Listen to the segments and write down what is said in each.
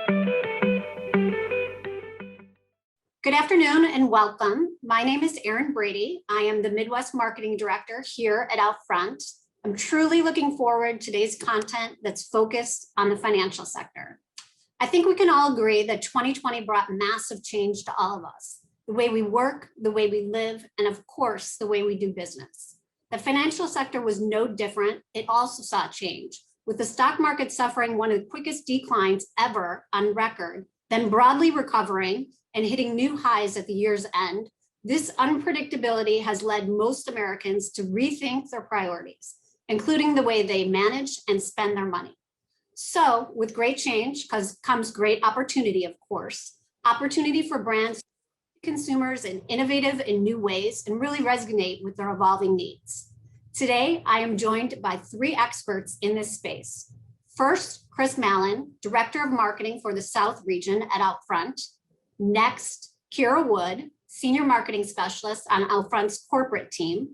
Good afternoon and welcome. My name is Erin Brady. I am the Midwest Marketing Director here at OUTFRONT. I'm truly looking forward to today's content that's focused on the financial sector. I think we can all agree that 2020 brought massive change to all of us, the way we work, the way we live, and of course, the way we do business. The financial sector was no different. It also saw change, with the stock market suffering one of the quickest declines ever on record, then broadly recovering and hitting new highs at the year's end. This unpredictability has led most Americans to rethink their priorities, including the way they manage and spend their money. So with great change comes great opportunity, of course. Opportunity for brands, consumers in innovative and new ways and really resonate with their evolving needs. Today, I am joined by three experts in this space. First, Chris Mallen, Director of Marketing for the South region at OUTFRONT. Next, Kiera Wood, Senior Marketing Specialist on OUTFRONT's corporate team.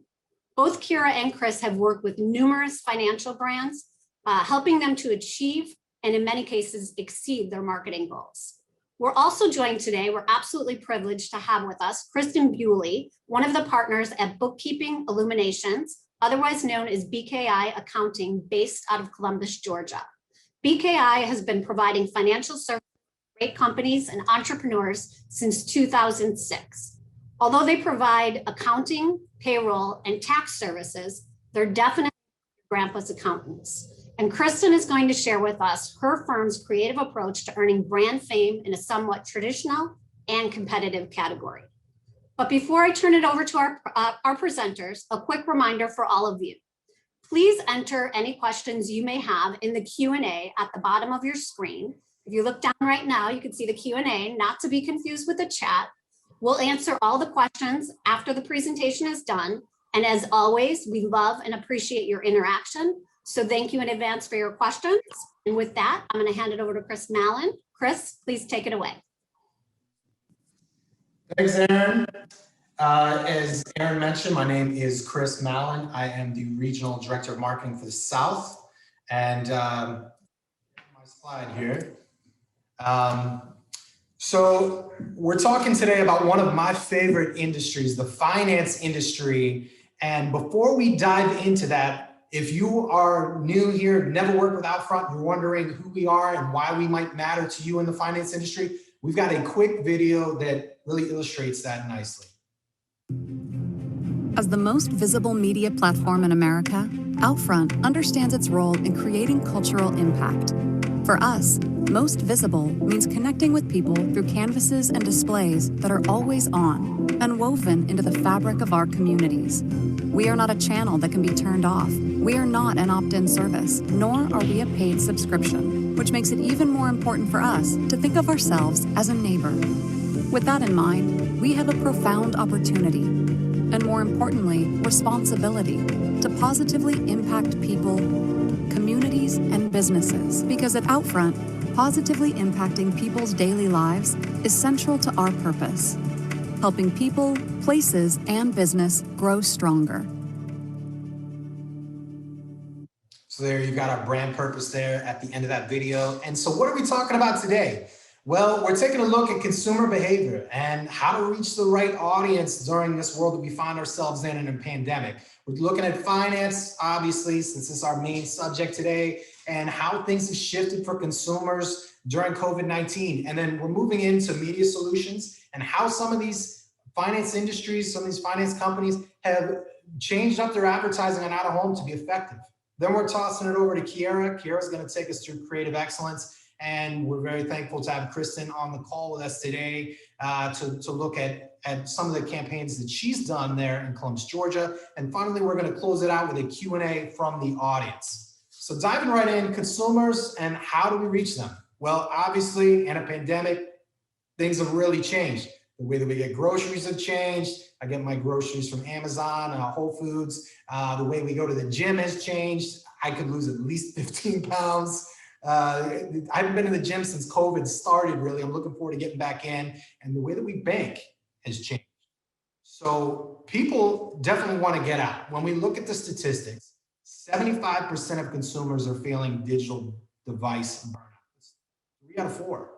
Both Kiera and Chris have worked with numerous financial brands, helping them to achieve and in many cases exceed their marketing goals. We're also joined today, we're absolutely privileged to have with us Kristen Buley, one of the partners at Bookkeeping Illuminations, otherwise known as BKI Accounting, based out of Columbus, Georgia. BKI has been providing financial services to great companies and entrepreneurs since 2006. Although they provide accounting, payroll, and tax services, they're definitely grandpa's accountants. And Kristen is going to share with us her firm's creative approach to earning brand fame in a somewhat traditional and competitive category. But before I turn it over to our presenters, a quick reminder for all of you. Please enter any questions you may have in the Q&A at the bottom of your screen. If you look down right now, you can see the Q&A, not to be confused with the chat. We'll answer all the questions after the presentation is done. And as always, we love and appreciate your interaction. So thank you in advance for your questions. And with that, I'm going to hand it over to Chris Mallen. Chris, please take it away. Thanks, Erin. As Erin mentioned, my name is Chris Mallen. I am the Regional Director of Marketing for the South. And my slide here. So we're talking today about one of my favorite industries, the finance industry. And before we dive into that, if you are new here, never worked with OUTFRONT, you're wondering who we are and why we might matter to you in the finance industry, we've got a quick video that really illustrates that nicely. As the most visible media platform in America, OUTFRONT understands its role in creating cultural impact. For us, most visible means connecting with people through canvases and displays that are always on and woven into the fabric of our communities. We are not a channel that can be turned off. We are not an opt-in service, nor are we a paid subscription, which makes it even more important for us to think of ourselves as a neighbor. With that in mind, we have a profound opportunity, and more importantly, responsibility to positively impact people, communities, and businesses. Because at OUTFRONT, positively impacting people's daily lives is central to our purpose, helping people, places, and business grow stronger. So there you got our brand purpose there at the end of that video. And so what are we talking about today? Well, we're taking a look at consumer behavior and how to reach the right audience during this world that we find ourselves in a pandemic. We're looking at finance, obviously, since this is our main subject today, and how things have shifted for consumers during COVID-19. And then we're moving into media solutions and how some of these finance industries, some of these finance companies have changed up their advertising on out of home to be effective. Then we're tossing it over to Kiera. Kiera's going to take us through creative excellence. And we're very thankful to have Kristen on the call with us today to look at some of the campaigns that she's done there in Columbus, Georgia. And finally, we're going to close it out with a Q&A from the audience. So diving right in, consumers and how do we reach them? Well, obviously, in a pandemic, things have really changed. The way that we get groceries have changed. I get my groceries from Amazon, Whole Foods. The way we go to the gym has changed. I could lose at least 15 pounds. I haven't been in the gym since COVID started, really. I'm looking forward to getting back in. And the way that we bank has changed. So people definitely want to get out. When we look at the statistics, 75% of consumers are feeling digital device burnout. 3 out of 4.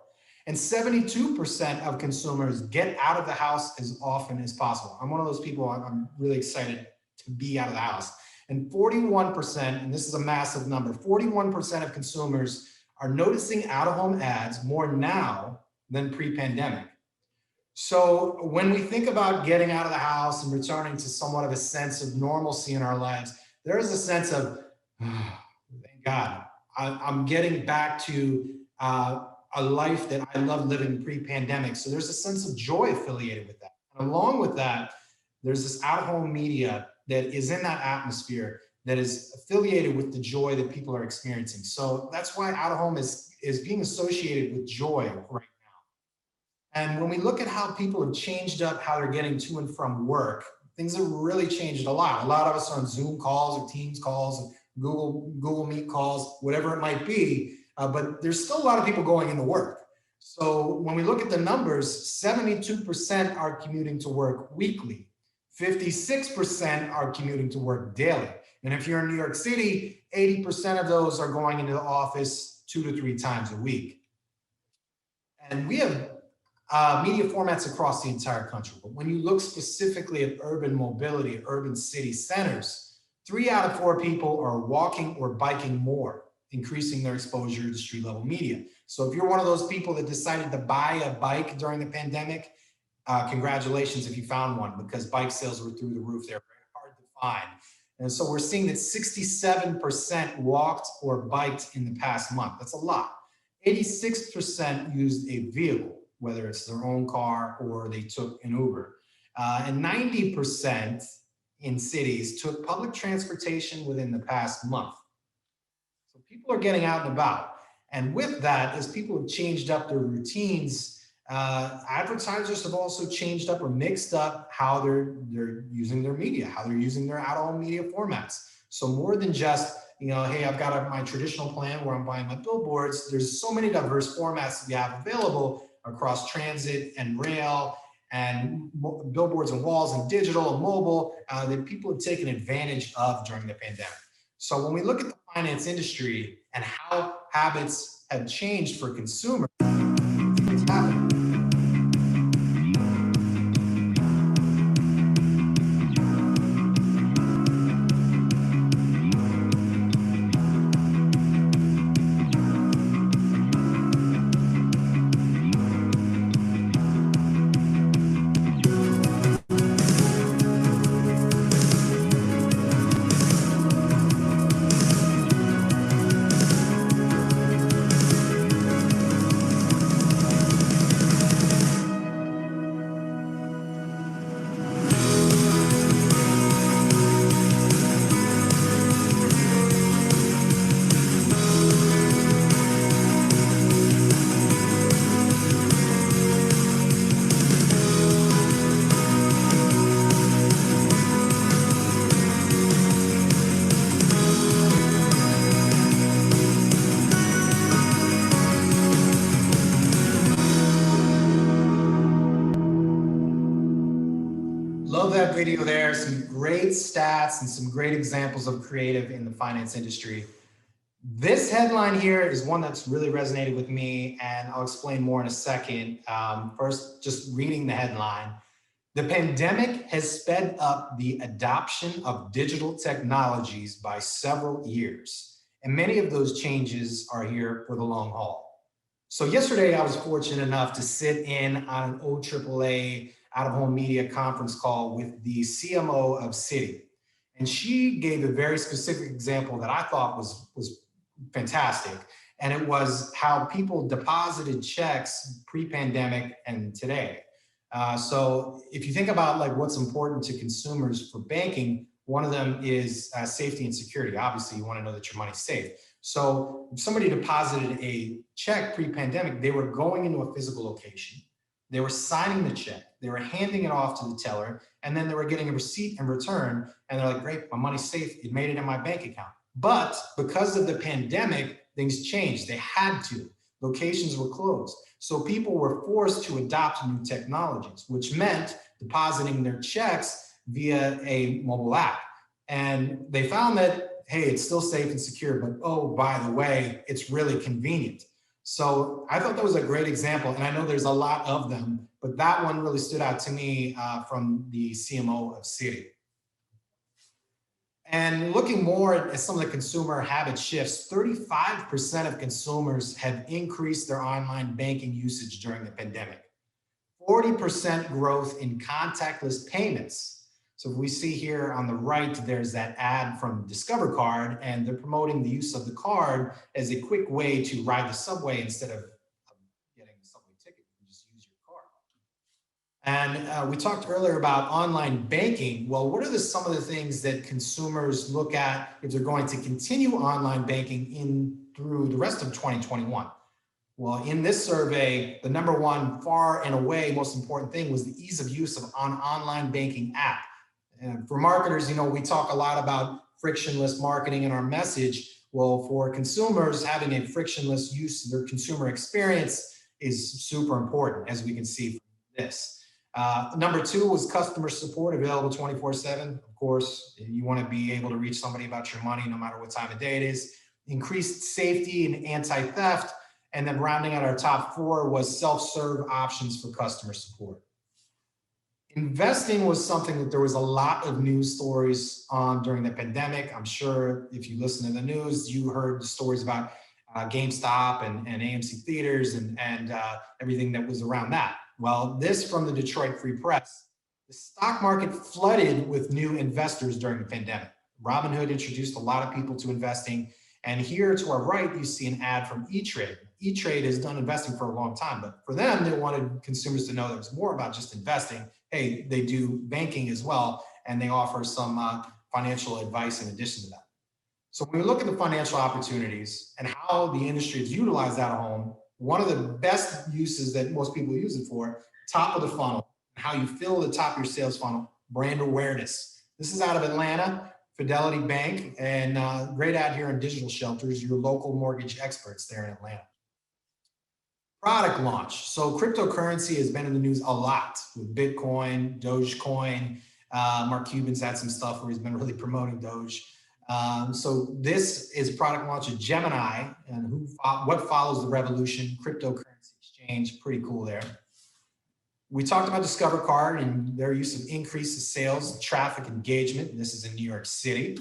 And 72% of consumers get out of the house as often as possible. I'm one of those people, I'm really excited to be out of the house. And 41%, and this is a massive number, 41% of consumers are noticing out-of-home ads more now than pre-pandemic. So when we think about getting out of the house and returning to somewhat of a sense of normalcy in our lives, there is a sense of, oh, thank God, I'm getting back to a life that I loved living pre-pandemic. So there's a sense of joy affiliated with that. And along with that, there's this out-of-home media that is in that atmosphere that is affiliated with the joy that people are experiencing. So that's why out-of-home is being associated with joy right now. And when we look at how people have changed up how they're getting to and from work, things have really changed a lot. A lot of us are on Zoom calls or Teams calls, Google Meet calls, whatever it might be. But there's still a lot of people going into work. So when we look at the numbers, 72% are commuting to work weekly. 56% are commuting to work daily. And if you're in New York City, 80% of those are going into the office 2 to 3 times a week. And we have media formats across the entire country. But when you look specifically at urban mobility, urban city centers, 3 out of 4 people are walking or biking more, increasing their exposure to street level media. So if you're one of those people that decided to buy a bike during the pandemic, congratulations if you found one, because bike sales were through the roof. They're very hard to find. And so we're seeing that 67% walked or biked in the past month. That's a lot. 86% used a vehicle, whether it's their own car or they took an Uber. And 90% in cities took public transportation within the past month. So people are getting out and about. And with that, as people have changed up their routines, advertisers have also changed up or mixed up how they're using their media, how they're using their out-of-home media formats. So more than just, hey, I've got my traditional plan where I'm buying my billboards. There's so many diverse formats that we have available across transit and rail and billboards and walls and digital and mobile that people have taken advantage of during the pandemic. So when we look at the finance industry and how habits have changed for consumers, it's happening. Love that video there. Some great stats and some great examples of creative in the finance industry. This headline here is one that's really resonated with me, and I'll explain more in a second. First, just reading the headline. The pandemic has sped up the adoption of digital technologies by several years, and many of those changes are here for the long haul. So yesterday, I was fortunate enough to sit in on an OAAA out-of-home media conference call with the CMO of Citi. And she gave a very specific example that I thought was fantastic. And it was how people deposited checks pre-pandemic and today. So if you think about like what's important to consumers for banking, one of them is safety and security. Obviously, you want to know that your money's safe. So if somebody deposited a check pre-pandemic, they were going into a physical location. They were signing the check, they were handing it off to the teller, and then they were getting a receipt in return. And they're like, great, my money's safe. It made it in my bank account. But because of the pandemic, things changed. They had to. Locations were closed. So people were forced to adopt new technologies, which meant depositing their checks via a mobile app. And they found that, hey, it's still safe and secure, but oh, by the way, it's really convenient. So I thought that was a great example, and I know there's a lot of them, but that one really stood out to me from the CMO of Citi. And looking more at some of the consumer habit shifts, 35% of consumers have increased their online banking usage during the pandemic. 40% growth in contactless payments. So we see here on the right, there's that ad from Discover Card, and they're promoting the use of the card as a quick way to ride the subway instead of getting a subway ticket. You can just use your card. And we talked earlier about online banking. Well, what are some of the things that consumers look at if they're going to continue online banking through the rest of 2021? Well, in this survey, the number one far and away most important thing was the ease of use of an online banking app. And for marketers, we talk a lot about frictionless marketing in our message. Well, for consumers, having a frictionless use of their consumer experience is super important, as we can see from this. Number two was customer support available 24/7. Of course, you want to be able to reach somebody about your money no matter what time of day it is. Increased safety and anti-theft. And then rounding out our top four was self-serve options for customer support. Investing was something that there was a lot of news stories on during the pandemic. I'm sure if you listen to the news, you heard the stories about GameStop and AMC theaters and everything that was around that. Well, this from the Detroit Free Press, the stock market flooded with new investors during the pandemic. Robinhood introduced a lot of people to investing. And here to our right, you see an ad from E-Trade. E-Trade has done investing for a long time, but for them, they wanted consumers to know that it was more about just investing. Hey, they do banking as well, and they offer some financial advice in addition to that. So when we look at the financial opportunities and how the industry is utilized out of home, one of the best uses that most people use it for, top of the funnel, how you fill the top of your sales funnel, brand awareness. This is out of Atlanta, Fidelity Bank, and great ad here on Digital Shelters, your local mortgage experts there in Atlanta. Product launch. So cryptocurrency has been in the news a lot with Bitcoin, Dogecoin. Mark Cuban's had some stuff where he's been really promoting Doge. So this is a product launch of Gemini, and what follows the revolution, cryptocurrency exchange, pretty cool there. We talked about Discover Card and their use of increased sales, traffic engagement, and this is in New York City.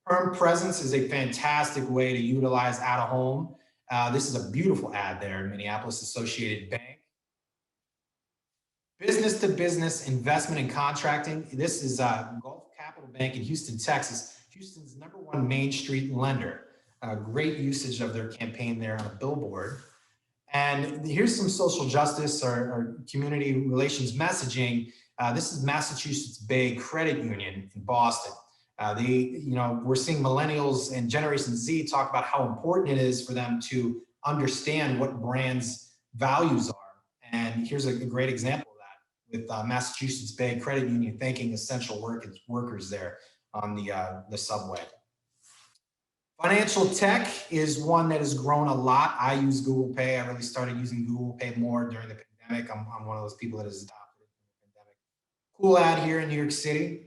Perm Presence is a fantastic way to utilize out of home. This is a beautiful ad there in Minneapolis Associated Bank. Business to business investment and contracting. This is Gulf Capital Bank in Houston, Texas. Houston's #1 Main Street lender. Great usage of their campaign there on a billboard. And here's some social justice or community relations messaging. This is Massachusetts Bay Credit Union in Boston. We're seeing millennials and Generation Z talk about how important it is for them to understand what brands' values are. And here's a great example of that with Massachusetts Bay Credit Union thanking essential workers there on the subway. Financial tech is one that has grown a lot. I use Google Pay. I really started using Google Pay more during the pandemic. I'm one of those people that has adopted it in the pandemic. Cool ad here in New York City.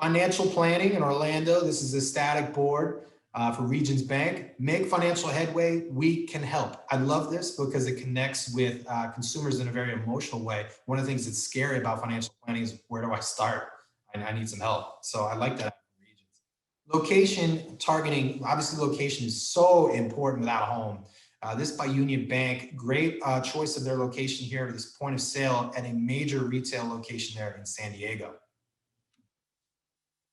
Financial planning in Orlando. This is a static board for Regions Bank. Make financial headway. We can help. I love this because it connects with consumers in a very emotional way. One of the things that's scary about financial planning is where do I start? I need some help. So I like that. Location targeting, obviously location is so important without a home. This by Union Bank, great choice of their location here, this point of sale at a major retail location there in San Diego.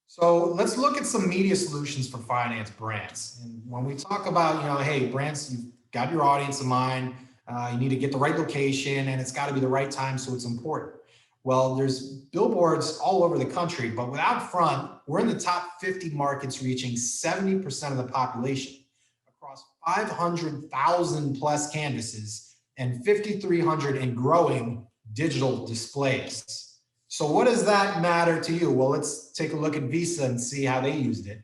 So let's look at some media solutions for finance brands. And when we talk about, hey, brands, you've got your audience in mind, you need to get the right location and it's got to be the right time, so it's important. Well, there's billboards all over the country, but with OUTFRONT, we're in the top 50 markets reaching 70% of the population across 500,000 plus canvases and 5,300 and growing digital displays. So what does that matter to you? Well, let's take a look at Visa and see how they used it.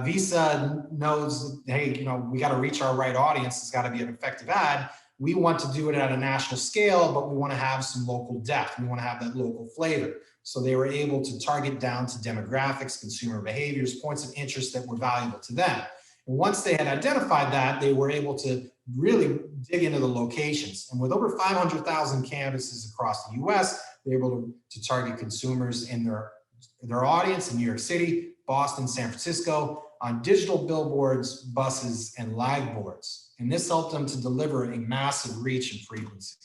Visa knows, hey, we got to reach our right audience. It's got to be an effective ad. We want to do it at a national scale, but we want to have some local depth. We want to have that local flavor. So they were able to target down to demographics, consumer behaviors, points of interest that were valuable to them. Once they had identified that, they were able to really dig into the locations. And with over 500,000 canvases across the US, they're able to target consumers in their audience in New York City, Boston, San Francisco, on digital billboards, buses, and live boards. And this helped them to deliver a massive reach and frequency.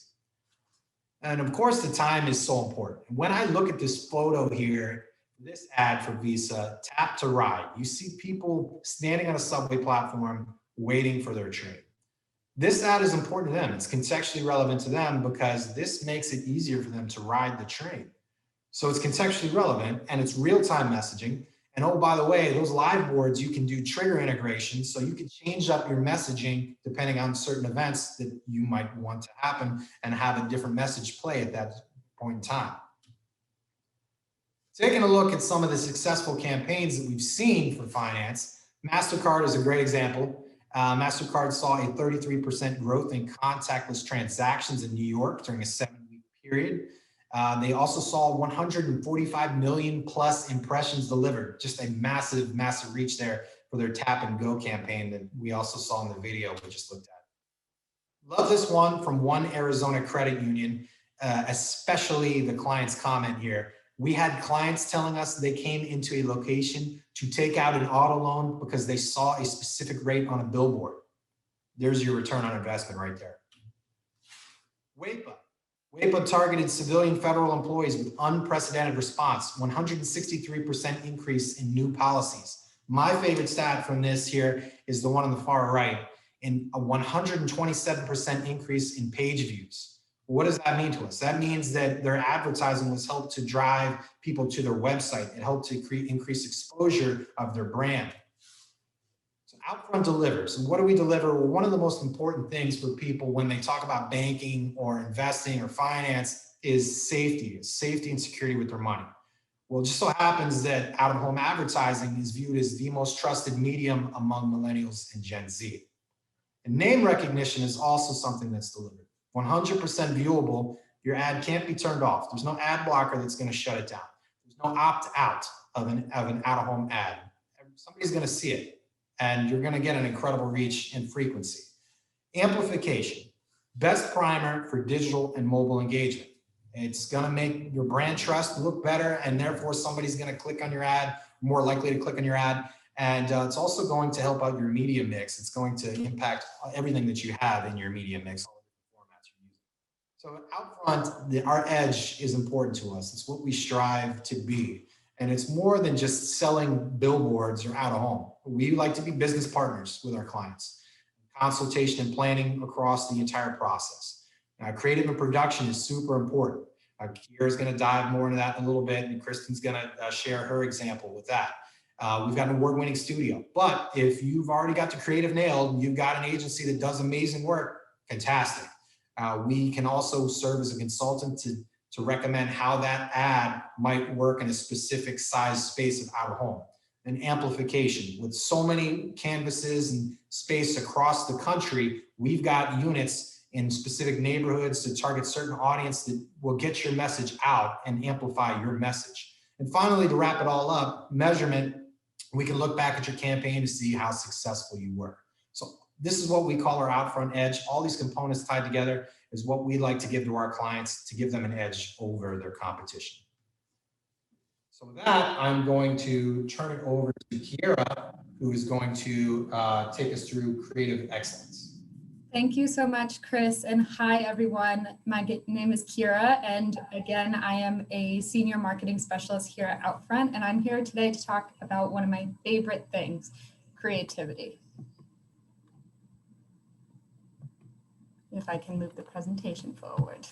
And of course, the time is so important. When I look at this photo here, this ad for Visa, tap to ride, you see people standing on a subway platform waiting for their train. This ad is important to them. It's contextually relevant to them because this makes it easier for them to ride the train. So it's contextually relevant and it's real-time messaging. And oh, by the way, those live boards, you can do trigger integration. So you can change up your messaging depending on certain events that you might want to happen and have a different message play at that point in time. Taking a look at some of the successful campaigns that we've seen for finance, MasterCard is a great example. MasterCard saw a 33% growth in contactless transactions in New York during a 7-week period. They also saw 145 million plus impressions delivered, just a massive, massive reach there for their tap and go campaign that we also saw in the video we just looked at. Love this one from One Arizona Credit Union, especially the client's comment here. We had clients telling us they came into a location to take out an auto loan because they saw a specific rate on a billboard. There's your return on investment right there. WAPA targeted civilian federal employees with unprecedented response, 163% increase in new policies. My favorite stat from this here is the one on the far right, in a 127% increase in page views. What does that mean to us? That means that their advertising was helped to drive people to their website. It helped to increase exposure of their brand. So OUTFRONT delivers. And what do we deliver? Well, one of the most important things for people when they talk about banking or investing or finance is safety and security with their money. Well, it just so happens that out-of-home advertising is viewed as the most trusted medium among millennials and Gen Z. And name recognition is also something that's delivered. 100% viewable, your ad can't be turned off. There's no ad blocker that's going to shut it down. There's no opt-out of an out-of-home ad. Somebody's going to see it, and you're going to get an incredible reach and frequency. Amplification, best primer for digital and mobile engagement. It's going to make your brand trust look better, and therefore somebody's going to click on your ad, more likely to click on your ad. And it's also going to help out your media mix. It's going to impact everything that you have in your media mix. So OUTFRONT, our edge is important to us. It's what we strive to be. And it's more than just selling billboards or out of home. We like to be business partners with our clients. Consultation and planning across the entire process. Creative and production is super important. Kiera is going to dive more into that in a little bit, and Kristen's going to share her example with that. We've got an award-winning studio. But if you've already got the creative nailed and you've got an agency that does amazing work, fantastic. We can also serve as a consultant to recommend how that ad might work in a specific size space of out of home. And amplification, with so many canvases and space across the country, we've got units in specific neighborhoods to target certain audience that will get your message out and amplify your message. And finally, to wrap it all up, measurement, we can look back at your campaign to see how successful you were. So this is what we call our OUTFRONT edge. All these components tied together is what we like to give to our clients to give them an edge over their competition. So with that, I'm going to turn it over to Kiera, who is going to take us through creative excellence. Thank you so much, Chris, and hi, everyone. My name is Kiera, and again, I am a senior marketing specialist here at OUTFRONT, and I'm here today to talk about one of my favorite things, creativity. If I can move the presentation forward.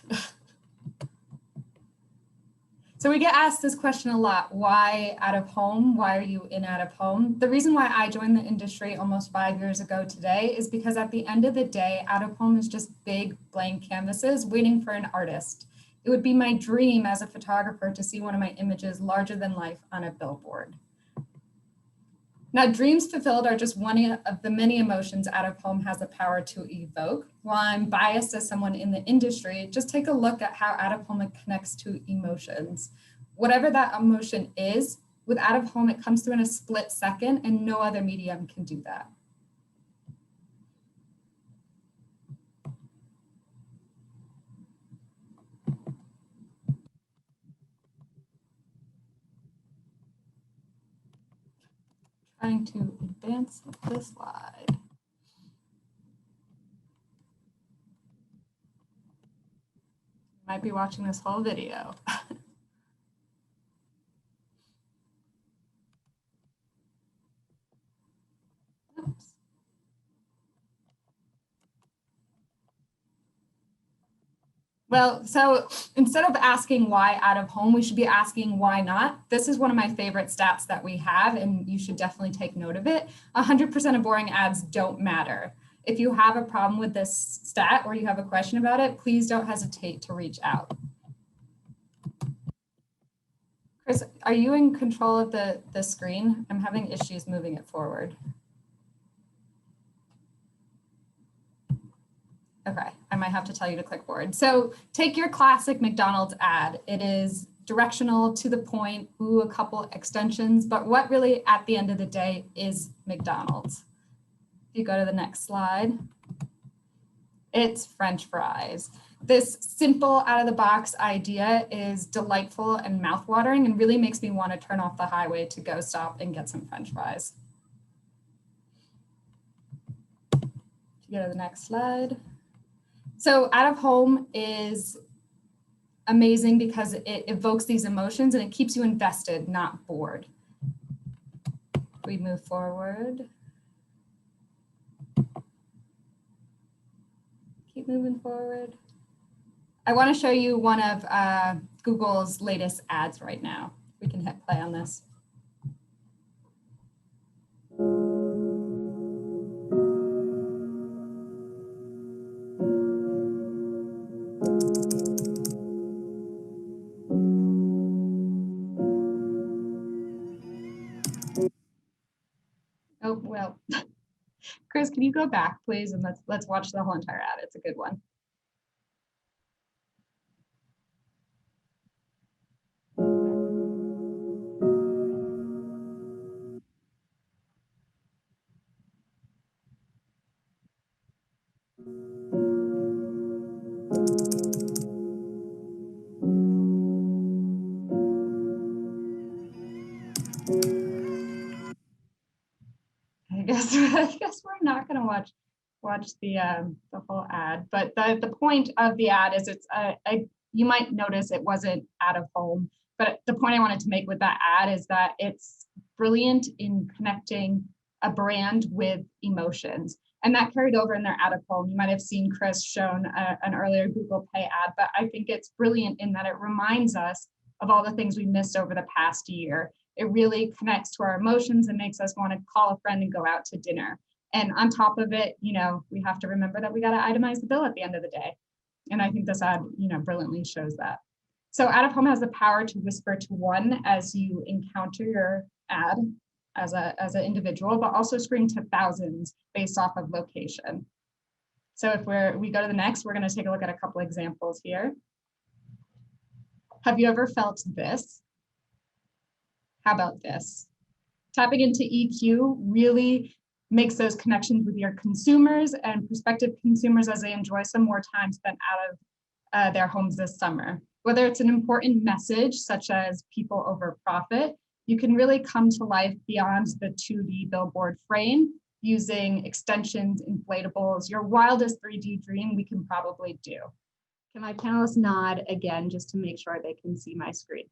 So we get asked this question a lot, why out of home? Why are you in out of home? The reason why I joined the industry almost 5 years ago today is because at the end of the day, out of home is just big blank canvases waiting for an artist. It would be my dream as a photographer to see one of my images larger than life on a billboard. Now, dreams fulfilled are just one of the many emotions out of home has the power to evoke. While I'm biased as someone in the industry, just take a look at how out of home connects to emotions. Whatever that emotion is, with out of home, it comes through in a split second and no other medium can do that. Trying to advance the slide. Might be watching this whole video. Oops. Well, so instead of asking why out of home, we should be asking why not. This is one of my favorite stats that we have, and you should definitely take note of it. 100% of boring ads don't matter. If you have a problem with this stat or you have a question about it, please don't hesitate to reach out. Chris, are you in control of the screen? I'm having issues moving it forward. Okay, I might have to tell you to click forward. So take your classic McDonald's ad. It is directional, to the point, ooh, a couple extensions, but what really at the end of the day is McDonald's? If you go to the next slide, it's French fries. This simple out of the box idea is delightful and mouthwatering and really makes me want to turn off the highway to go stop and get some French fries. If you go to the next slide. So out of home is amazing because it evokes these emotions and it keeps you invested, not bored. We move forward. Keep moving forward. I want to show you one of Google's latest ads right now. We can hit play on this. Oh, well, Chris, can you go back, please? And let's watch the whole entire ad. It's a good one. I guess we're not going to watch the whole ad, but the point of the ad is it's you might notice it wasn't out of home, but the point I wanted to make with that ad is that it's brilliant in connecting a brand with emotions, and that carried over in their out of home. You might have seen Chris shown an earlier Google Pay ad, but I think it's brilliant in that it reminds us of all the things we missed over the past year. It really connects to our emotions and makes us want to call a friend and go out to dinner. And on top of it, you know, we have to remember that we got to itemize the bill at the end of the day. And I think this ad, you know, brilliantly shows that. So out of home has the power to whisper to one as you encounter your ad as an individual, but also scream to thousands based off of location. So if we go to the next, we're going to take a look at a couple examples here. Have you ever felt this? How about this? Tapping into EQ really makes those connections with your consumers and prospective consumers as they enjoy some more time spent out of their homes this summer. Whether it's an important message, such as people over profit, you can really come to life beyond the 2D billboard frame using extensions, inflatables, your wildest 3D dream we can probably do. Can my panelists nod again, just to make sure they can see my screen?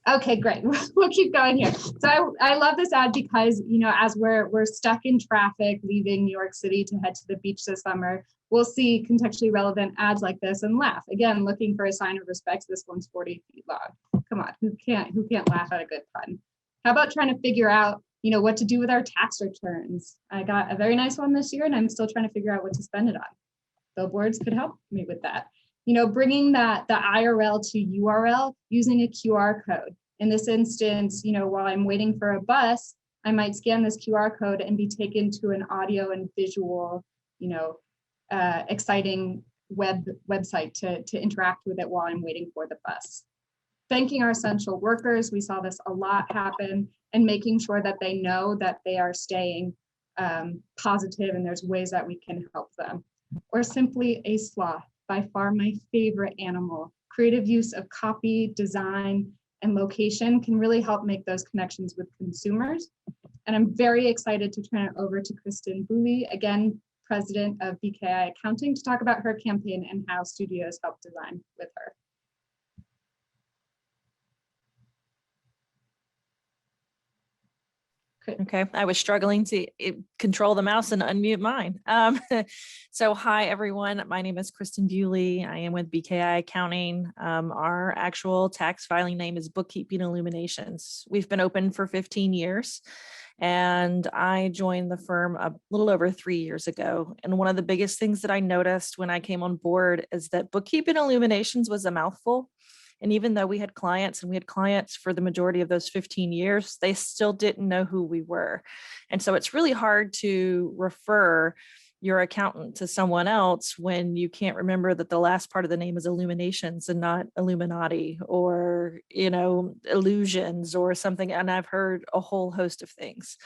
Okay, great. We'll keep going here. So I love this ad because, you know, as we're stuck in traffic, leaving New York City to head to the beach this summer, we'll see contextually relevant ads like this and laugh. Again, looking for a sign of respect. This one's 40 feet long. Come on, who can't laugh at a good pun? How about trying to figure out, you know, what to do with our tax returns? I got a very nice one this year and I'm still trying to figure out what to spend it on. Billboards could help me with that. You know, bringing the IRL to URL using a QR code. In this instance, you know, while I'm waiting for a bus, I might scan this QR code and be taken to an audio and visual, you know, exciting website to interact with it while I'm waiting for the bus. Thanking our essential workers, we saw this a lot happen, and making sure that they know that they are staying positive and there's ways that we can help them. Or simply a sloth, by far my favorite animal. Creative use of copy, design, and location can really help make those connections with consumers. And I'm very excited to turn it over to Kristen Buley, again, president of BKI Accounting, to talk about her campaign and how studios help design with her. Okay, I was struggling to control the mouse and unmute mine. So hi, everyone. My name is Kristen Buley. I am with BKI Accounting. Our actual tax filing name is Bookkeeping Illuminations. We've been open for 15 years, and I joined the firm a little over 3 years ago. And one of the biggest things that I noticed when I came on board is that Bookkeeping Illuminations was a mouthful. And even though we had clients, and we had clients for the majority of those 15 years, they still didn't know who we were. And so it's really hard to refer your accountant to someone else when you can't remember that the last part of the name is Illuminations and not Illuminati or, illusions or something. And I've heard a whole host of things.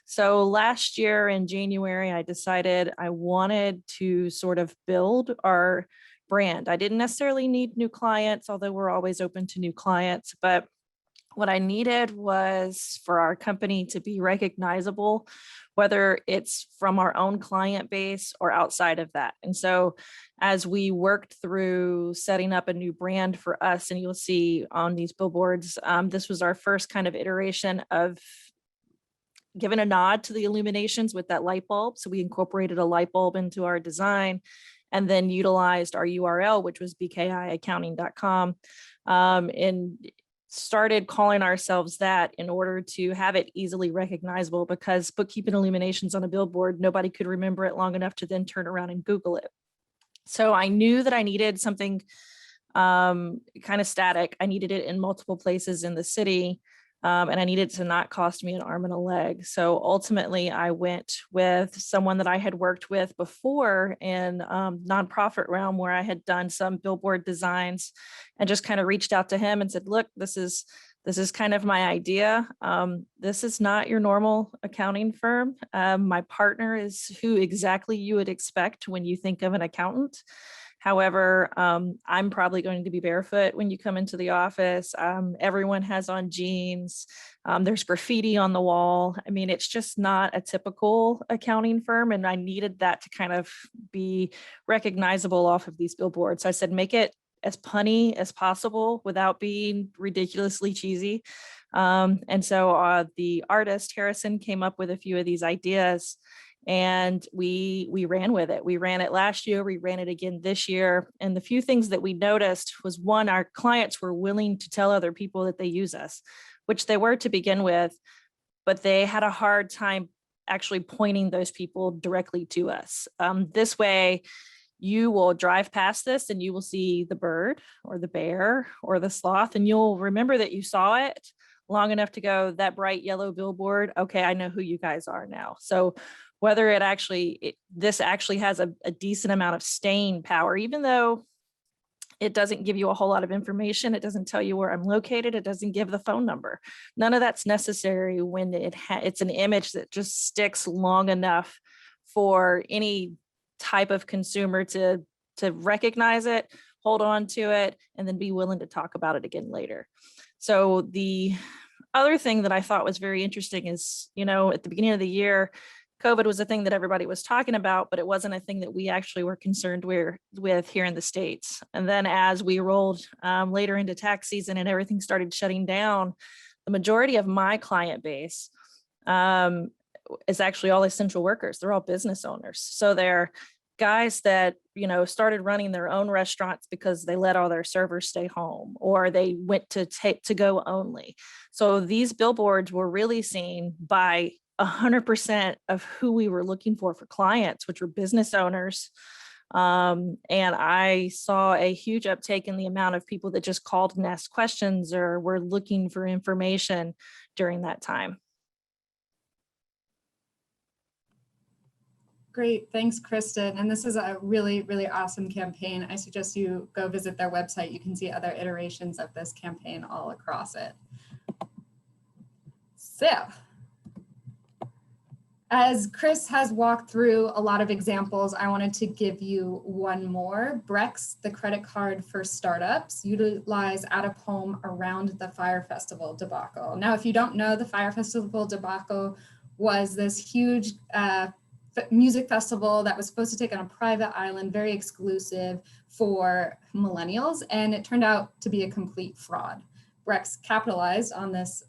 So last year in January, I decided I wanted to sort of build our brand. I didn't necessarily need new clients, although we're always open to new clients, but what I needed was for our company to be recognizable, whether it's from our own client base or outside of that. And so as we worked through setting up a new brand for us, and you'll see on these billboards, this was our first kind of iteration of giving a nod to the illuminations with that light bulb. So we incorporated a light bulb into our design, and then utilized our URL, which was bkiaccounting.com, and started calling ourselves that in order to have it easily recognizable, because Bookkeeping Illuminations on a billboard, nobody could remember it long enough to then turn around and Google it. So I knew that I needed something kind of static. I needed it in multiple places in the city. And I needed to not cost me an arm and a leg. So ultimately, I went with someone that I had worked with before in nonprofit realm, where I had done some billboard designs, and just kind of reached out to him and said, look, this is kind of my idea. This is not your normal accounting firm. My partner is who exactly you would expect when you think of an accountant. However, I'm probably going to be barefoot when you come into the office. Everyone has on jeans. There's graffiti on the wall. I mean, it's just not a typical accounting firm. And I needed that to kind of be recognizable off of these billboards. So I said, make it as punny as possible without being ridiculously cheesy. And so the artist Harrison came up with a few of these ideas, and we ran with it. We ran it last year, we ran it again this year. And the few things that we noticed was, one, our clients were willing to tell other people that they use us, which they were to begin with, but they had a hard time actually pointing those people directly to us. This way, you will drive past this and you will see the bird or the bear or the sloth, and you'll remember that you saw it long enough to go, that bright yellow billboard, okay, I know who you guys are now. So whether this actually has a decent amount of staying power, even though it doesn't give you a whole lot of information. It doesn't tell you where I'm located. It doesn't give the phone number. None of that's necessary when it's an image that just sticks long enough for any type of consumer to recognize it, hold on to it, and then be willing to talk about it again later. So the other thing that I thought was very interesting is, at the beginning of the year, COVID was a thing that everybody was talking about, but it wasn't a thing that we actually were concerned with here in the States. And then as we rolled later into tax season and everything started shutting down, the majority of my client base is actually all essential workers. They're all business owners. So they're guys that, started running their own restaurants because they let all their servers stay home, or they went to go only. So these billboards were really seen by 100% of who we were looking for clients, which were business owners. And I saw a huge uptake in the amount of people that just called and asked questions or were looking for information during that time. Great, thanks, Kristen. And this is a really, really awesome campaign. I suggest you go visit their website. You can see other iterations of this campaign all across it. So, as Chris has walked through a lot of examples, I wanted to give you one more. Brex, the credit card for startups, utilize out of home around the Fire Festival debacle. Now, if you don't know, the Fire Festival debacle was this huge music festival that was supposed to take on a private island, very exclusive for millennials, and it turned out to be a complete fraud. Brex capitalized on this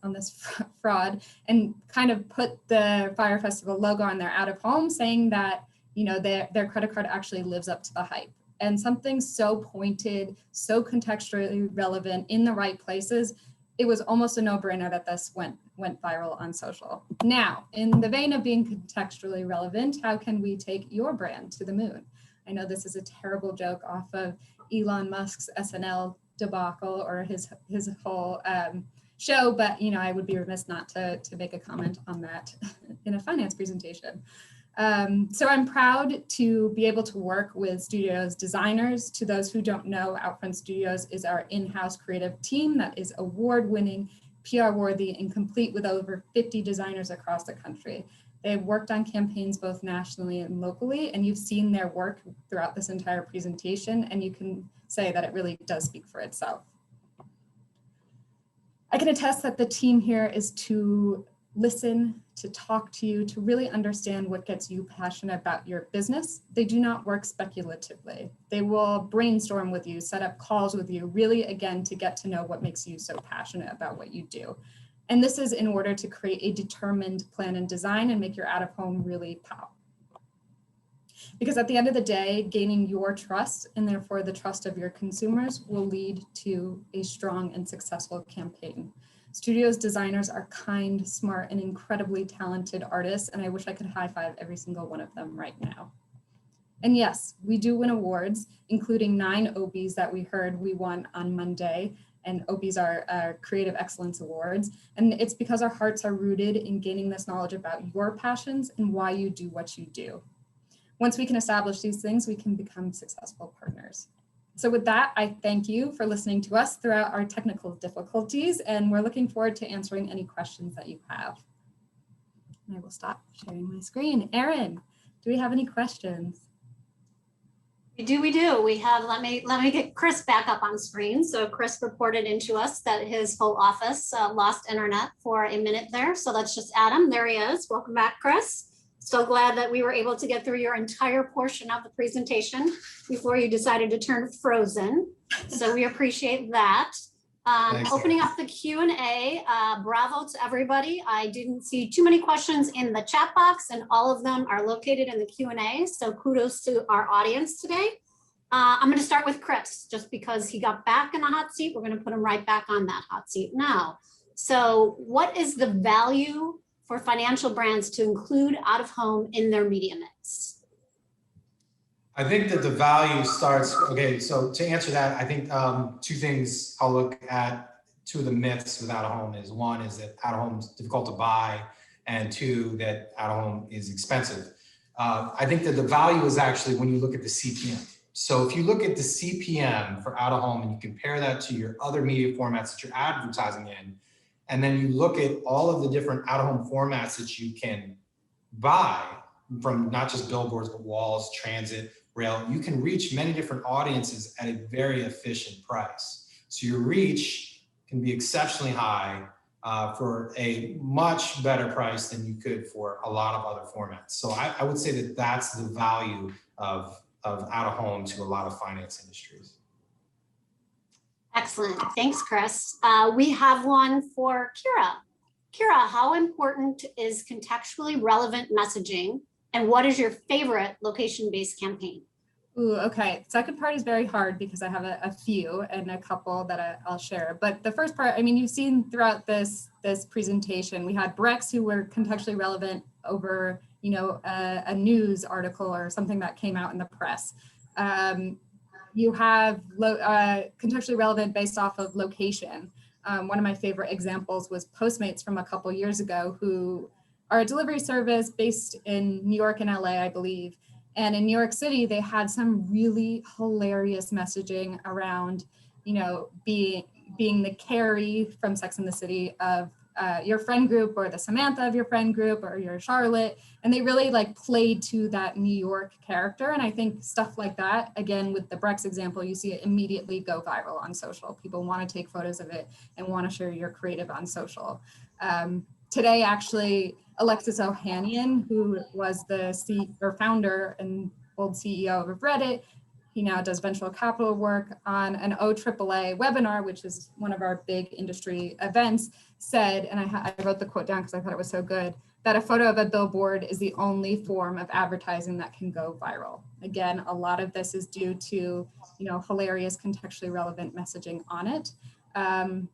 fraud and kind of put the Fire Festival logo on their out of home, saying that, you know, their credit card actually lives up to the hype. And something so pointed, so contextually relevant in the right places, it was almost a no-brainer that this went viral on social. Now, in the vein of being contextually relevant, how can we take your brand to the moon? I know this is a terrible joke off of Elon Musk's SNL debacle or his whole show, but you know, I would be remiss not to make a comment on that in a finance presentation. So I'm proud to be able to work with Studios designers. To those who don't know, OUTFRONT Studios is our in-house creative team that is award-winning, PR-worthy, and complete with over 50 designers across the country. They've worked on campaigns both nationally and locally, and you've seen their work throughout this entire presentation, and you can say that it really does speak for itself. I can attest that the team here is to listen, to talk to you, to really understand what gets you passionate about your business. They do not work speculatively. They will brainstorm with you, set up calls with you, really, again, to get to know what makes you so passionate about what you do. And this is in order to create a determined plan and design and make your out of home really pop. Because at the end of the day, gaining your trust and therefore the trust of your consumers will lead to a strong and successful campaign. Studios designers are kind, smart, and incredibly talented artists, and I wish I could high five every single one of them right now. And yes, we do win awards, including 9 OBs that we heard we won on Monday, and OBs are Creative Excellence Awards. And it's because our hearts are rooted in gaining this knowledge about your passions and why you do what you do. Once we can establish these things, we can become successful partners. So with that, I thank you for listening to us throughout our technical difficulties, and we're looking forward to answering any questions that you have. And I will stop sharing my screen. Erin, do we have any questions? We do. We have, let me get Chris back up on screen. So Chris reported into us that his whole office lost internet for a minute there. So let's just add him. There he is. Welcome back, Chris. So glad that we were able to get through your entire portion of the presentation before you decided to turn frozen. So we appreciate that. Opening up the Q&A, bravo to everybody. I didn't see too many questions in the chat box, and all of them are located in the Q&A. So kudos to our audience today. I'm going to start with Chris, just because he got back in the hot seat. We're going to put him right back on that hot seat now. So what is the value for financial brands to include out of home in their media mix? I think that the value starts, okay, so to answer that, I think 2 things I'll look at. 2 of the myths with out of home is, 1 is that out of home is difficult to buy, and 2, that out of home is expensive. I think that the value is actually when you look at the CPM. So if you look at the CPM for out of home and you compare that to your other media formats that you're advertising in, and then you look at all of the different out of home formats that you can buy from not just billboards, but walls, transit, rail, you can reach many different audiences at a very efficient price. So your reach can be exceptionally high for a much better price than you could for a lot of other formats. So I would say that that's the value of out of home to a lot of finance industries. Excellent. Thanks, Chris. We have one for Kiera. Kiera, how important is contextually relevant messaging, and what is your favorite location-based campaign? Ooh, okay. Second part is very hard because I have a few and a couple that I'll share. But the first part, I mean, you've seen throughout this presentation, we had Brex who were contextually relevant over, you know, a news article or something that came out in the press. You have contextually relevant based off of location. One of my favorite examples was Postmates from a couple years ago, who are a delivery service based in New York and LA, I believe. And in New York City, they had some really hilarious messaging around, you know, being the Carrie from Sex and the City of your friend group, or the Samantha of your friend group, or your Charlotte. And they really like played to that New York character. And I think stuff like that, again, with the Brex example, you see it immediately go viral on social. People want to take photos of it and want to share your creative on social. today, actually, Alexis Ohanian, who was the founder and old CEO of Reddit, he now does venture capital work on an OAAA webinar, which is one of our big industry events, said, and I wrote the quote down because I thought it was so good, that a photo of a billboard is the only form of advertising that can go viral. Again, a lot of this is due to, hilarious, contextually relevant messaging on it. And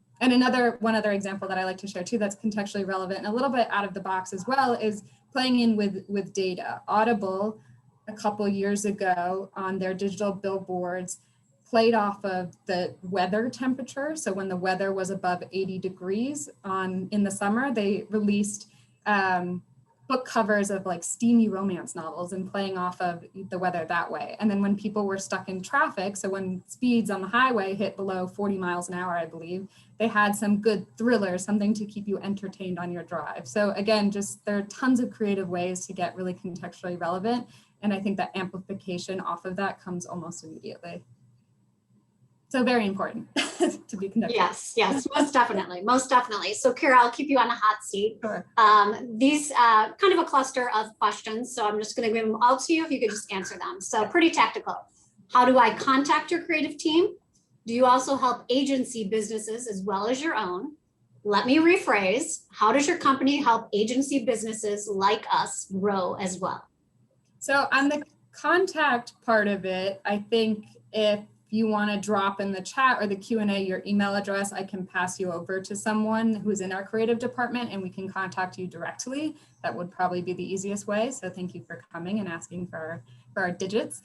one other example that I like to share too that's contextually relevant and a little bit out of the box as well is playing in with data. Audible, a couple years ago on their digital billboards, played off of the weather temperature. So when the weather was above 80 degrees in the summer, they released book covers of like steamy romance novels and playing off of the weather that way. And then when people were stuck in traffic, so when speeds on the highway hit below 40 miles an hour, I believe, they had some good thrillers, something to keep you entertained on your drive. So again, there are tons of creative ways to get really contextually relevant. And I think that amplification off of that comes almost immediately. So very important to be connected. Yes, most definitely, most definitely. So Kiera, I'll keep you on the hot seat. Sure. These kind of a cluster of questions. So I'm just going to give them all to you if you could just answer them. So pretty tactical. How do I contact your creative team? Do you also help agency businesses as well as your own? Let me rephrase. How does your company help agency businesses like us grow as well? So on the contact part of it, I think if you want to drop in the chat or the Q&A your email address, I can pass you over to someone who's in our creative department and we can contact you directly. That would probably be the easiest way. So thank you for coming and asking for our digits.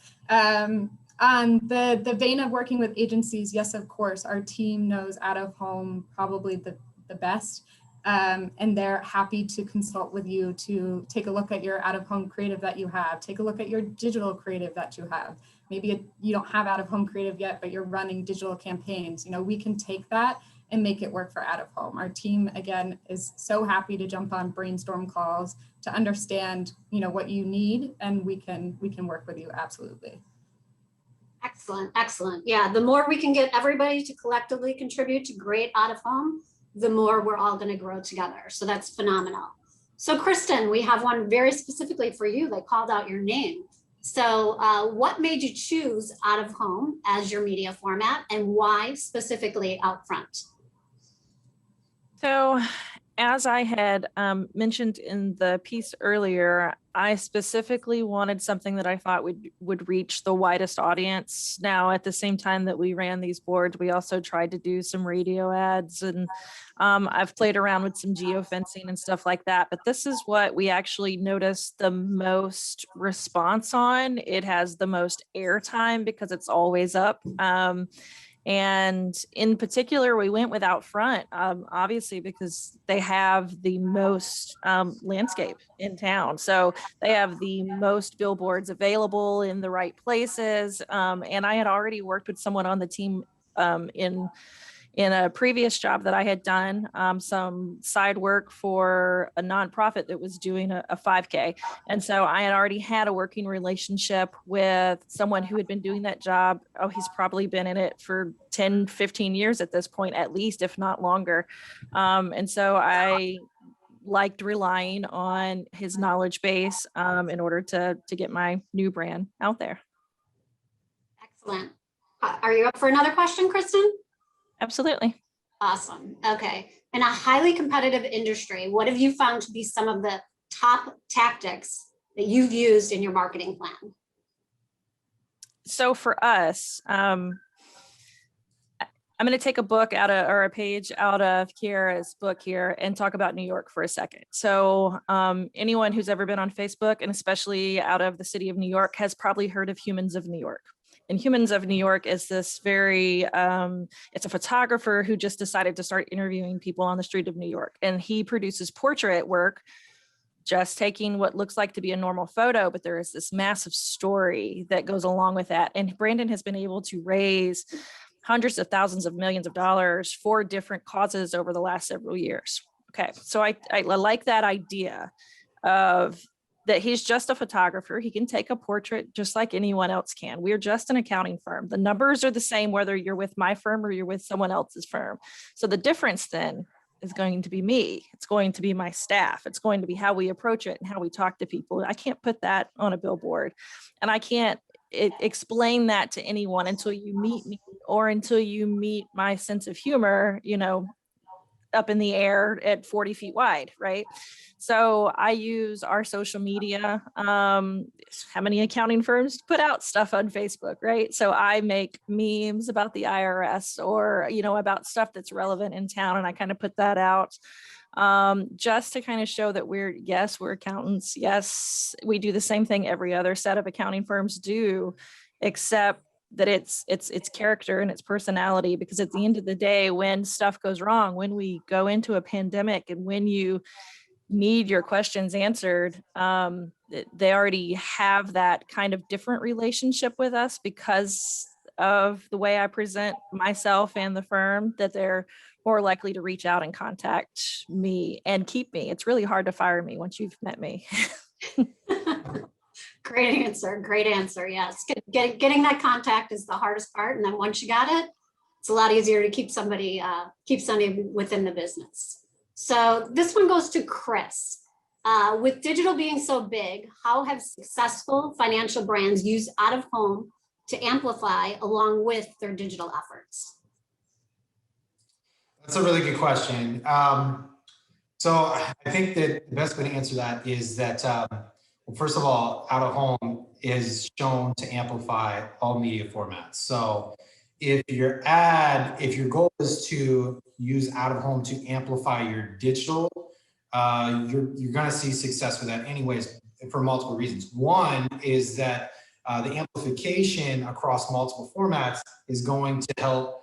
On the vein of working with agencies, yes, of course, our team knows out of home probably the best. And they're happy to consult with you to take a look at your out-of-home creative that you have, take a look at your digital creative that you have. Maybe you don't have out-of-home creative yet, but you're running digital campaigns. We can take that and make it work for out-of-home. Our team, again, is so happy to jump on brainstorm calls to understand, what you need, and we can work with you, absolutely. Excellent, excellent. Yeah, the more we can get everybody to collectively contribute to great out-of-home, the more we're all going to grow together. So that's phenomenal. So Kristen, we have one very specifically for you that called out your name. So what made you choose out of home as your media format and why specifically OUTFRONT? So as I had mentioned in the piece earlier, I specifically wanted something that I thought would reach the widest audience. Now, at the same time that we ran these boards, we also tried to do some radio ads, and I've played around with some geofencing and stuff like that. But this is what we actually noticed the most response on. It has the most airtime because it's always up. And in particular, we went with OUTFRONT, obviously, because they have the most landscape in town. So they have the most billboards available in the right places. And I had already worked with someone on the team in a previous job that I had done, some side work for a nonprofit that was doing a 5K. And so I had already had a working relationship with someone who had been doing that job. Oh, he's probably been in it for 10, 15 years at this point, at least, if not longer. And so I liked relying on his knowledge base in order to get my new brand out there. Excellent. Are you up for another question, Kristen? Absolutely. Awesome. Okay. In a highly competitive industry, what have you found to be some of the top tactics that you've used in your marketing plan? So for us, I'm going to take a book out of, or a page out of Kiera's book here and talk about New York for a second. So anyone who's ever been on Facebook, and especially out of the city of New York, has probably heard of Humans of New York. And Humans of New York is this very, it's a photographer who just decided to start interviewing people on the street of New York. And he produces portrait work, just taking what looks like to be a normal photo, but there is this massive story that goes along with that. And Brandon has been able to raise hundreds of thousands of millions of dollars for different causes over the last several years. Okay, so I like that idea of that he's just a photographer. He can take a portrait just like anyone else can. We're just an accounting firm. The numbers are the same whether you're with my firm or you're with someone else's firm. So the difference then is going to be me. It's going to be my staff. It's going to be how we approach it and how we talk to people. I can't put that on a billboard, and I can't explain that to anyone until you meet me or until you meet my sense of humor, up in the air at 40 feet wide, right? So I use our social media. How many accounting firms put out stuff on Facebook, right? So I make memes about the IRS or, about stuff that's relevant in town, and I kind of put that out just to kind of show that we're accountants. Yes, we do the same thing every other set of accounting firms do, except that it's character and it's personality, because at the end of the day, when stuff goes wrong, when we go into a pandemic and when you need your questions answered, they already have that kind of different relationship with us because of the way I present myself and the firm, that they're more likely to reach out and contact me and keep me. It's really hard to fire me once you've met me. Great answer. Great answer. Yes. Getting that contact is the hardest part. And then once you got it, it's a lot easier to keep somebody within the business. So this one goes to Chris. With digital being so big, how have successful financial brands used out of home to amplify along with their digital efforts? That's a really good question. So I think that the best way to answer that is that, well, first of all, out of home is shown to amplify all media formats. So if your goal is to use out of home to amplify your digital, you're going to see success with that anyways, for multiple reasons. One is that the amplification across multiple formats is going to help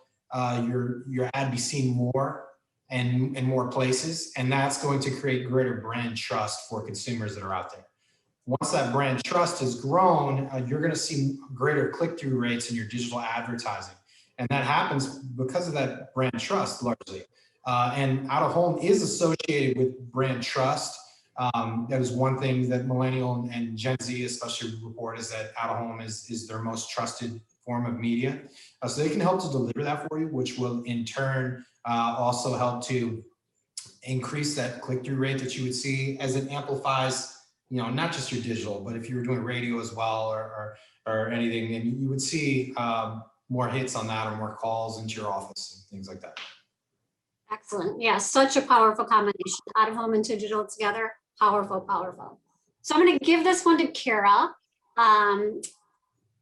your ad be seen more and in more places, and that's going to create greater brand trust for consumers that are out there. Once that brand trust has grown, you're going to see greater click-through rates in your digital advertising, and that happens because of that brand trust largely. And out of home is associated with brand trust. That is one thing that Millennial and Gen Z especially report, is that out of home is their most trusted form of media. So they can help to deliver that for you, which will in turn also help to increase that click-through rate that you would see as it amplifies, not just your digital, but if you were doing radio as well or anything, and you would see more hits on that or more calls into your office and things like that. Excellent. Yeah, such a powerful combination. Out of home and digital together. Powerful, powerful. So I'm going to give this one to Kiera.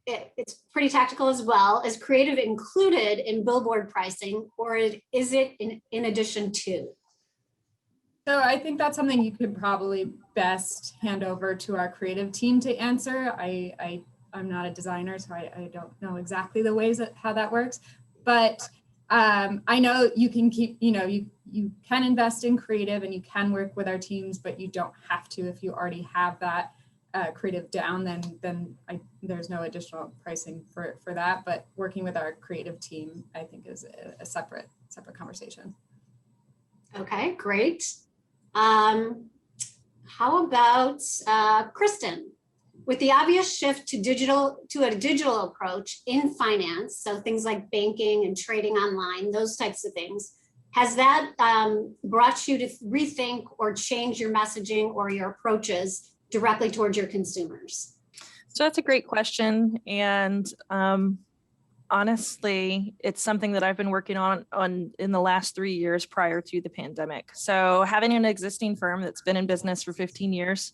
It's pretty tactical as well. Is creative included in billboard pricing, or is it in addition to? So I think that's something you could probably best hand over to our creative team to answer. I'm not a designer, so I don't know exactly the ways how that works, but I know you can keep, you can invest in creative and you can work with our teams, but you don't have to. If you already have that creative down, then there's no additional pricing for that. But working with our creative team, I think, is a separate conversation. Okay, great. How about Kristen? With the obvious shift to a digital approach in finance, so things like banking and trading online, those types of things, has that brought you to rethink or change your messaging or your approaches directly towards your consumers? So that's a great question. And honestly, it's something that I've been working on in the last 3 years prior to the pandemic. So having an existing firm that's been in business for 15 years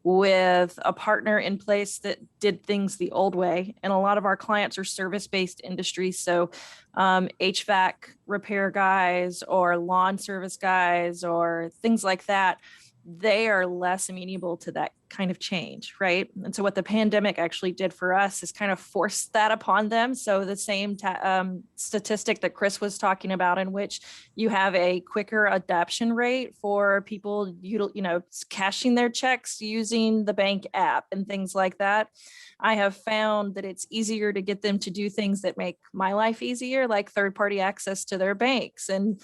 with a partner in place that did things the old way. And a lot of our clients are service-based industries. So HVAC repair guys or lawn service guys or things like that, they are less amenable to that kind of change, right? And so what the pandemic actually did for us is kind of force that upon them. So the same statistic that Chris was talking about, in which you have a quicker adoption rate for people, cashing their checks using the bank app and things like that. I have found that it's easier to get them to do things that make my life easier, like third-party access to their banks and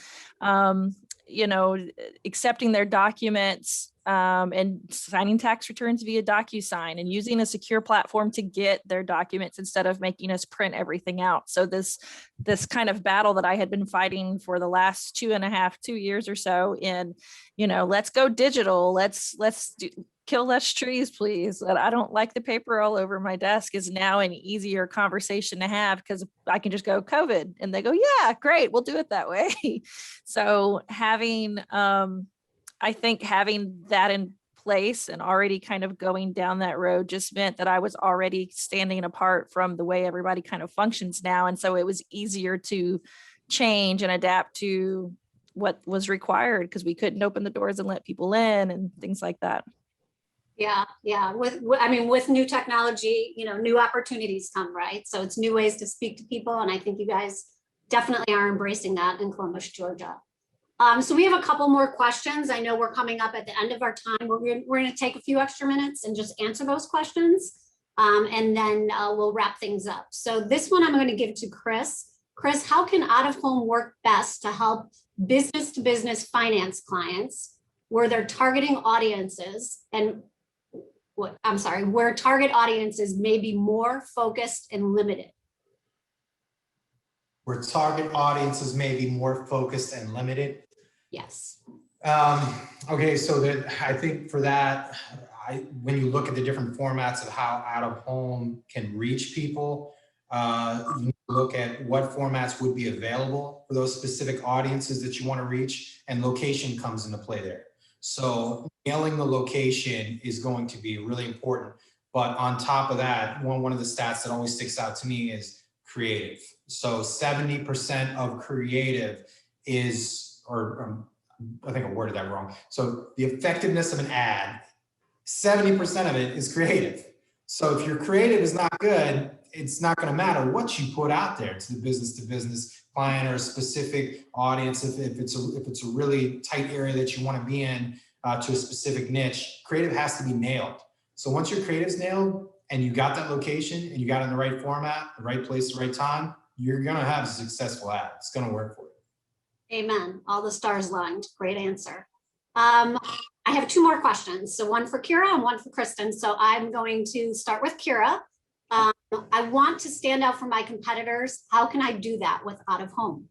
accepting their documents and signing tax returns via DocuSign and using a secure platform to get their documents instead of making us print everything out. So this kind of battle that I had been fighting for the last 2 years or so in, let's go digital, let's kill less trees, please. And I don't like the paper all over my desk is now an easier conversation to have because I can just go COVID and they go, yeah, great, we'll do it that way. So I think having that in place and already kind of going down that road just meant that I was already standing apart from the way everybody kind of functions now. And so it was easier to change and adapt to what was required because we couldn't open the doors and let people in and things like that. Yeah. With new technology, new opportunities come, right? So it's new ways to speak to people. And I think you guys definitely are embracing that in Columbus, Georgia. So we have a couple more questions. I know we're coming up at the end of our time. We're going to take a few extra minutes and just answer those questions. And then we'll wrap things up. So this one I'm going to give to Chris. Chris, how can out of home work best to help business to business finance clients where they're targeting audiences and where target audiences may be more focused and limited? Where target audiences may be more focused and limited. Yes. Okay, so I think for that, when you look at the different formats of how out of home can reach people, you need to look at what formats would be available for those specific audiences that you want to reach, and location comes into play there. So nailing the location is going to be really important. But on top of that, one of the stats that always sticks out to me is creative. So 70% of creative is, I think I worded that wrong. So the effectiveness of an ad, 70% of it is creative. So if your creative is not good, it's not going to matter what you put out there to the business client or a specific audience. If it's a really tight area that you want to be in to a specific niche, creative has to be nailed. So once your creative's nailed and you got that location and you got it in the right format, the right place, the right time, you're going to have a successful ad. It's going to work for you. Amen. All the stars aligned. Great answer. I have two more questions. So one for Kiera and one for Kristen. So I'm going to start with Kiera. I want to stand out from my competitors. How can I do that with out of home?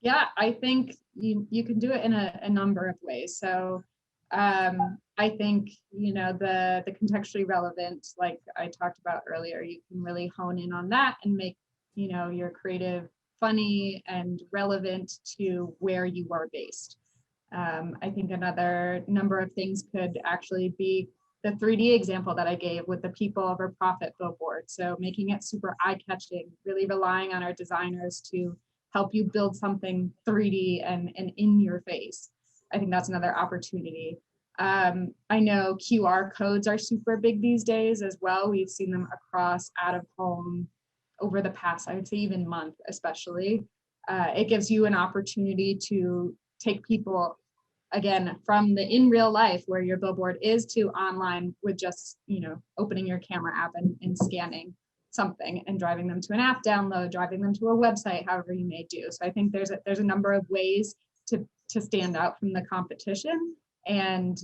Yeah, I think you can do it in a number of ways. So I think, the contextually relevant, like I talked about earlier, you can really hone in on that and make, your creative funny and relevant to where you are based. I think another number of things could actually be the 3D example that I gave with the people over profit billboard. So making it super eye-catching, really relying on our designers to help you build something 3D and in your face. I think that's another opportunity. I know QR codes are super big these days as well. We've seen them across out of home over the past, I would say even month, especially. It gives you an opportunity to take people, again, from the in real life where your billboard is to online with just, opening your camera app and scanning something and driving them to an app download, driving them to a website, however you may do. So I think there's a number of ways to stand out from the competition and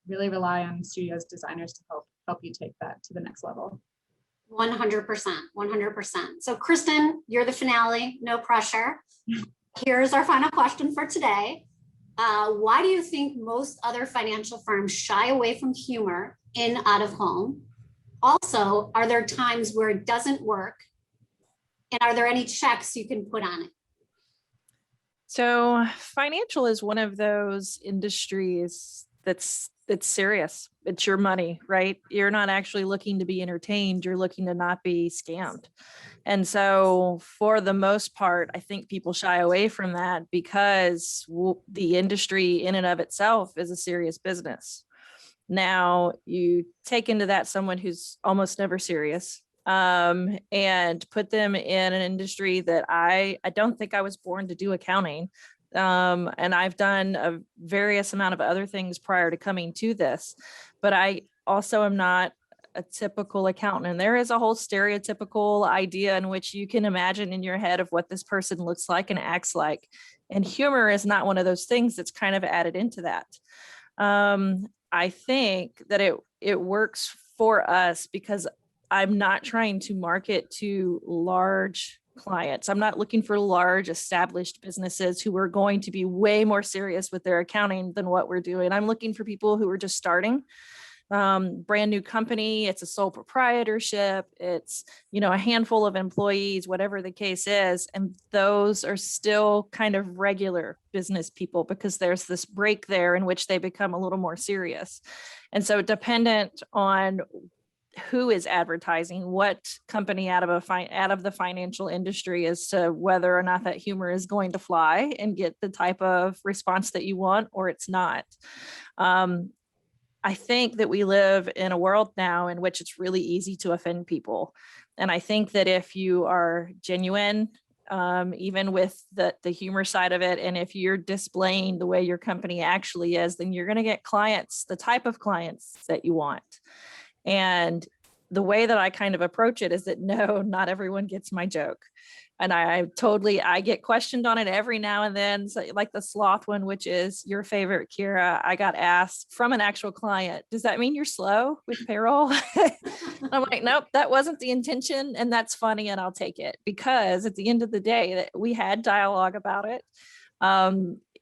really rely on studios designers to help you take that to the next level. 100%, 100%. So Kristen, you're the finale, no pressure. Here's our final question for today. Why do you think most other financial firms shy away from humor in out of home? Also, are there times where it doesn't work? And are there any checks you can put on it? So financial is one of those industries that's serious. It's your money, right? You're not actually looking to be entertained. You're looking to not be scammed. And so for the most part, I think people shy away from that because the industry in and of itself is a serious business. Now you take into that someone who's almost never serious and put them in an industry that I don't think I was born to do accounting. And I've done a various amount of other things prior to coming to this, but I also am not a typical accountant. And there is a whole stereotypical idea in which you can imagine in your head of what this person looks like and acts like. And humor is not one of those things that's kind of added into that. I think that it works for us because I'm not trying to market to large clients. I'm not looking for large established businesses who are going to be way more serious with their accounting than what we're doing. I'm looking for people who are just starting, brand new company. It's a sole proprietorship. It's, a handful of employees, whatever the case is. And those are still kind of regular business people because there's this break there in which they become a little more serious. And so dependent on who is advertising, what company out of the financial industry, as to whether or not that humor is going to fly and get the type of response that you want, or it's not. I think that we live in a world now in which it's really easy to offend people. And I think that if you are genuine, even with the humor side of it, and if you're displaying the way your company actually is, then you're going to get clients, the type of clients that you want. And the way that I kind of approach it is that no, not everyone gets my joke. And I get questioned on it every now and then. So like the sloth one, which is your favorite, Kiera. I got asked from an actual client, does that mean you're slow with payroll? I'm like, nope, that wasn't the intention. And that's funny. And I'll take it because at the end of the day that we had dialogue about it.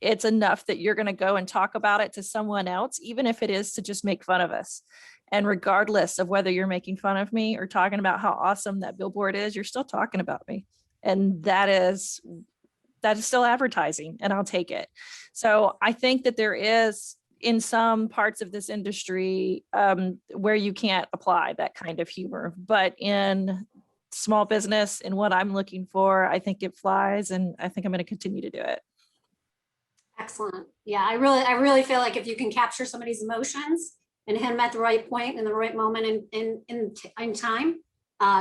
It's enough that you're going to go and talk about it to someone else, even if it is to just make fun of us. And regardless of whether you're making fun of me or talking about how awesome that billboard is, you're still talking about me. And that is still advertising, and I'll take it. So I think that there is in some parts of this industry where you can't apply that kind of humor, but in small business and what I'm looking for, I think it flies, and I think I'm going to continue to do it. Excellent. Yeah, I really feel like if you can capture somebody's emotions and hit them at the right point in the right moment in time,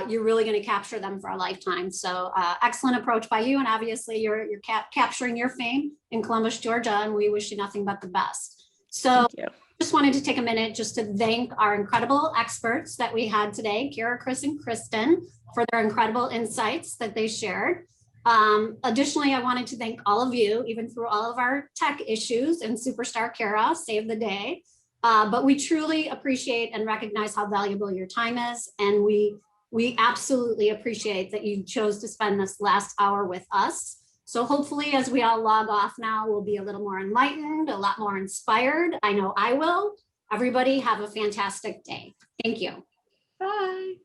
you're really going to capture them for a lifetime. So excellent approach by you. And obviously you're capturing your fame in Columbus, Georgia, and we wish you nothing but the best. So just wanted to take a minute just to thank our incredible experts that we had today, Kiera, Chris, and Kristen, for their incredible insights that they shared. Additionally, I wanted to thank all of you, even through all of our tech issues, and Superstar Kiera saved the day. But we truly appreciate and recognize how valuable your time is. And we absolutely appreciate that you chose to spend this last hour with us. So hopefully, as we all log off now, we'll be a little more enlightened, a lot more inspired. I know I will. Everybody have a fantastic day. Thank you. Bye.